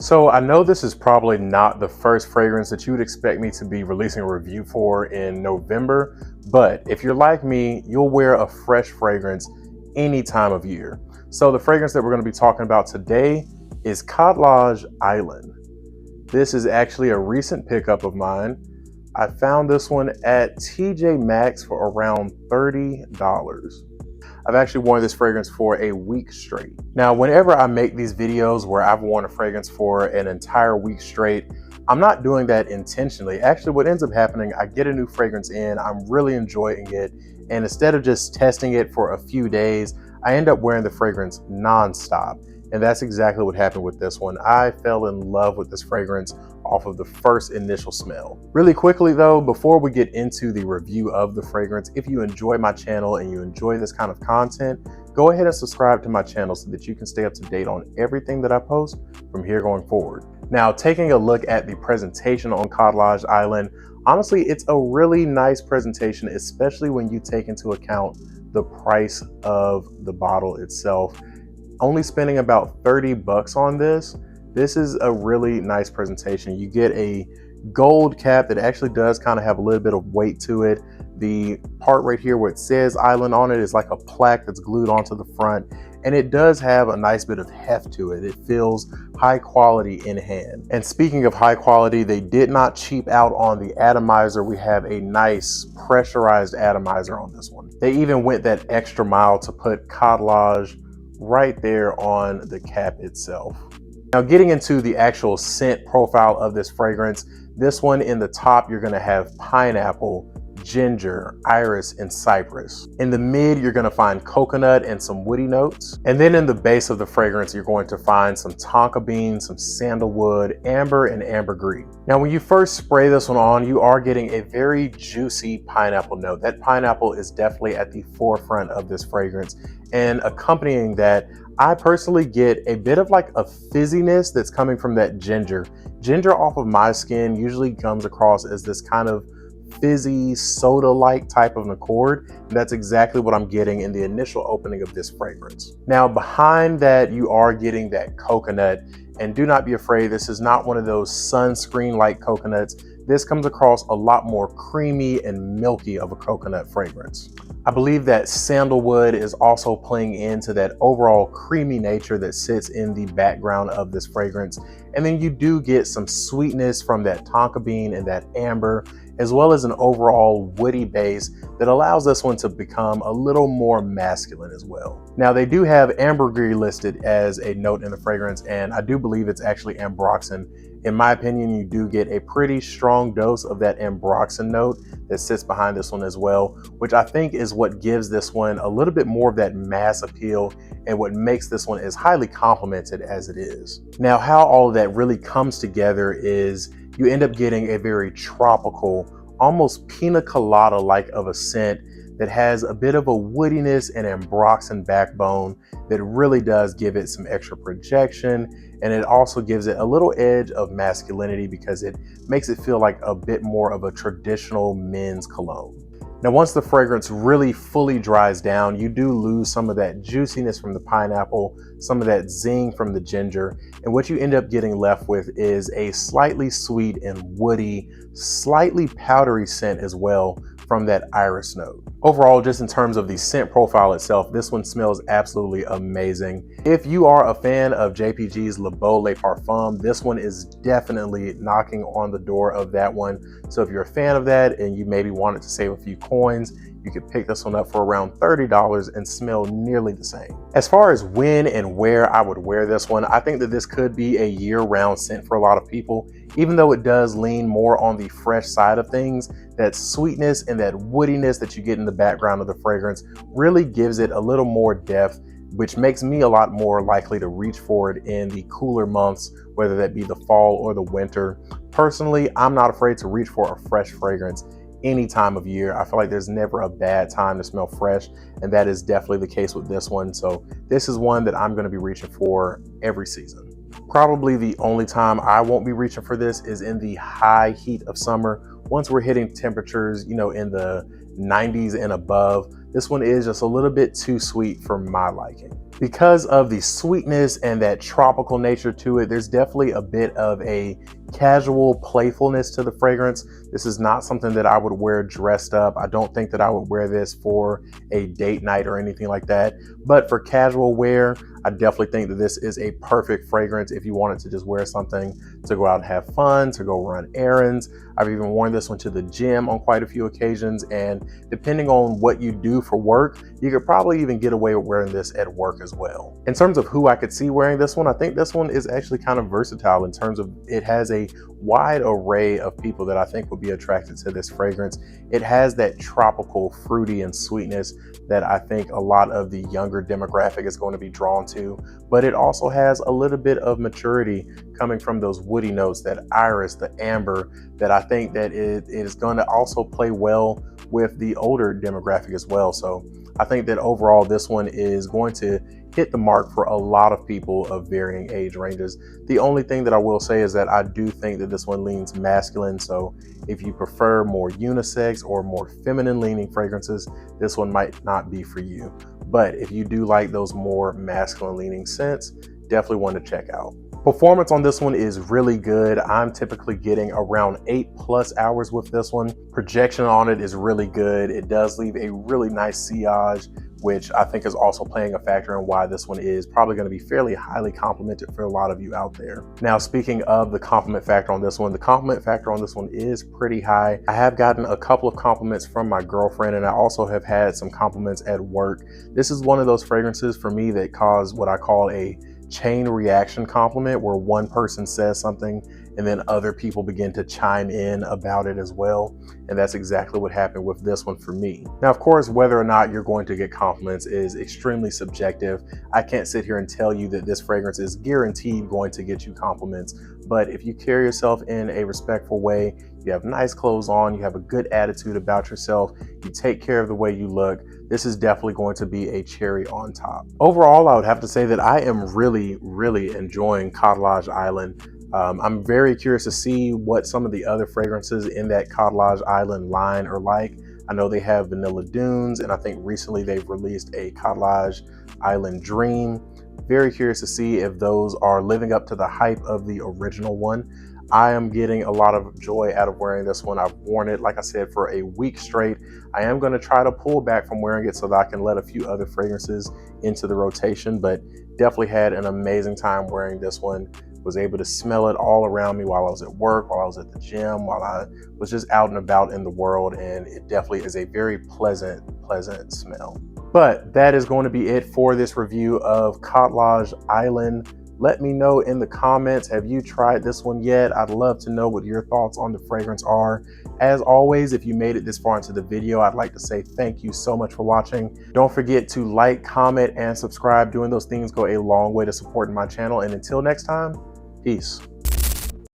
So I know this is probably not the first fragrance that you would expect me to be releasing a review for in November, but if you're like me, you'll wear a fresh fragrance any time of year. So the fragrance that we're going to be talking about today is Khadlaj Island. This is actually a recent pickup of mine. I found this one at TJ Maxx for around $30. I've actually worn this fragrance for a week straight. Now, whenever I make these videos where I've worn a fragrance for an entire week straight, I'm not doing that intentionally. Actually, what ends up happening, I get a new fragrance in, I'm really enjoying it, and instead of just testing it for a few days, I end up wearing the fragrance nonstop. And that's exactly what happened with this one. I fell in love with this fragrance off of the first initial smell. Really quickly though, before we get into the review of the fragrance, if you enjoy my channel and you enjoy this kind of content, go ahead and subscribe to my channel so that you can stay up to date on everything that I post from here going forward. Now, taking a look at the presentation on Khadlaj Island, honestly, it's a really nice presentation, especially when you take into account the price of the bottle itself. Only spending about 30 bucks on this is a really nice presentation. You get a gold cap that actually does kind of have a little bit of weight to it. The part right here where it says Island on it is like a plaque that's glued onto the front, and it does have a nice bit of heft to it. It feels high quality in hand. And speaking of high quality, they did not cheap out on the atomizer. We have a nice pressurized atomizer on this one. They even went that extra mile to put Khadlaj right there on the cap itself. Now, getting into the actual scent profile of this fragrance, this one in the top, you're gonna have pineapple, ginger, iris, and cypress. In the mid, you're gonna find coconut and some woody notes. And then in the base of the fragrance, you're going to find some tonka bean, some sandalwood, amber, and ambergris. Now, when you first spray this one on, you are getting a very juicy pineapple note. That pineapple is definitely at the forefront of this fragrance. And accompanying that, I personally get a bit of like a fizziness that's coming from that ginger. Ginger off of my skin usually comes across as this kind of fizzy soda-like type of an accord, and that's exactly what I'm getting in the initial opening of this fragrance. Now, behind that, you are getting that coconut, and do not be afraid, this is not one of those sunscreen-like coconuts. This comes across a lot more creamy and milky of a coconut fragrance. I believe that sandalwood is also playing into that overall creamy nature that sits in the background of this fragrance. And then you do get some sweetness from that tonka bean and that amber, as well as an overall woody base that allows this one to become a little more masculine as well. Now, they do have ambergris listed as a note in the fragrance, and I do believe it's actually ambroxan. In my opinion, you do get a pretty strong dose of that ambroxan note that sits behind this one as well, which I think is what gives this one a little bit more of that mass appeal and what makes this one as highly complimented as it is. Now, how all of that really comes together is you end up getting a very tropical, almost pina colada-like of a scent that has a bit of a woodiness and ambroxan backbone that really does give it some extra projection, and it also gives it a little edge of masculinity because it makes it feel like a bit more of a traditional men's cologne. Now, once the fragrance really fully dries down, you do lose some of that juiciness from the pineapple, some of that zing from the ginger, and what you end up getting left with is a slightly sweet and woody, slightly powdery scent as well from that iris note. Overall, just in terms of the scent profile itself, this one smells absolutely amazing. If you are a fan of JPG's Le Beau Le Parfum, this one is definitely knocking on the door of that one. So if you're a fan of that and you maybe wanted to save a few coins, you could pick this one up for around $30 and smell nearly the same. As far as when and where I would wear this one, I think that this could be a year-round scent for a lot of people. Even though it does lean more on the fresh side of things, that sweetness and that woodiness that you get in the background of the fragrance really gives it a little more depth, which makes me a lot more likely to reach for it in the cooler months, whether that be the fall or the winter. Personally, I'm not afraid to reach for a fresh fragrance any time of year. I feel like there's never a bad time to smell fresh, and that is definitely the case with this one. So this is one that I'm going to be reaching for every season. Probably the only time I won't be reaching for this is in the high heat of summer. Once we're hitting temperatures, in the 90s and above, this one is just a little bit too sweet for my liking. Because of the sweetness and that tropical nature to it, there's definitely a bit of a casual playfulness to the fragrance. This is not something that I would wear dressed up. I don't think that I would wear this for a date night or anything like that. But for casual wear, I definitely think that this is a perfect fragrance if you wanted to just wear something to go out and have fun, to go run errands. I've even worn this one to the gym on quite a few occasions, and depending on what you do for work, you could probably even get away with wearing this at work as well. In terms of who I could see wearing this one, I think this one is actually kind of versatile in terms of it has a wide array of people that I think would be attracted to this fragrance. It has that tropical fruity and sweetness that I think a lot of the younger demographic is going to be drawn to, but it also has a little bit of maturity coming from those woody notes, that iris, the amber, that I think that it is going to also play well with the older demographic as well. So I think that overall this one is going to hit the mark for a lot of people of varying age ranges. The only thing that I will say is that I do think that this one leans masculine. So if you prefer more unisex or more feminine leaning fragrances, this one might not be for you. But if you do like those more masculine leaning scents, definitely one to check out. Performance on this one is really good. I'm typically getting around 8+ hours with this one. Projection on it is really good. It does leave a really nice sillage, which I think is also playing a factor in why this one is probably going to be fairly highly complimented for a lot of you out there. Now, speaking of the compliment factor on this one, the compliment factor on this one is pretty high. I have gotten a couple of compliments from my girlfriend, and I also have had some compliments at work. This is one of those fragrances for me that cause what I call a chain reaction compliment, where one person says something and then other people begin to chime in about it as well. And that's exactly what happened with this one for me. Now, of course, whether or not you're going to get compliments is extremely subjective. I can't sit here and tell you that this fragrance is guaranteed going to get you compliments, but if you carry yourself in a respectful way, you have nice clothes on, you have a good attitude about yourself, you take care of the way you look, this is definitely going to be a cherry on top. Overall, I would have to say that I am really enjoying Khadlaj Island. I'm very curious to see what some of the other fragrances in that Khadlaj Island line are like. I know they have Vanilla Dunes, and I think recently they've released a Khadlaj Island Dream. Very curious to see if those are living up to the hype of the original one. I am getting a lot of joy out of wearing this one. I've worn it, like I said, for a week straight. I am going to try to pull back from wearing it so that I can let a few other fragrances into the rotation, but definitely had an amazing time wearing this one. Was able to smell it all around me while I was at work, while I was at the gym, while I was just out and about in the world, and it definitely is a very pleasant smell. But that is going to be it for this review of Khadlaj Island. Let me know in the comments, have you tried this one yet? I'd love to know what your thoughts on the fragrance are. As always, if you made it this far into the video, I'd like to say thank you so much for watching. Don't forget to like, comment, and subscribe. Doing those things go a long way to supporting my channel. And until next time, peace.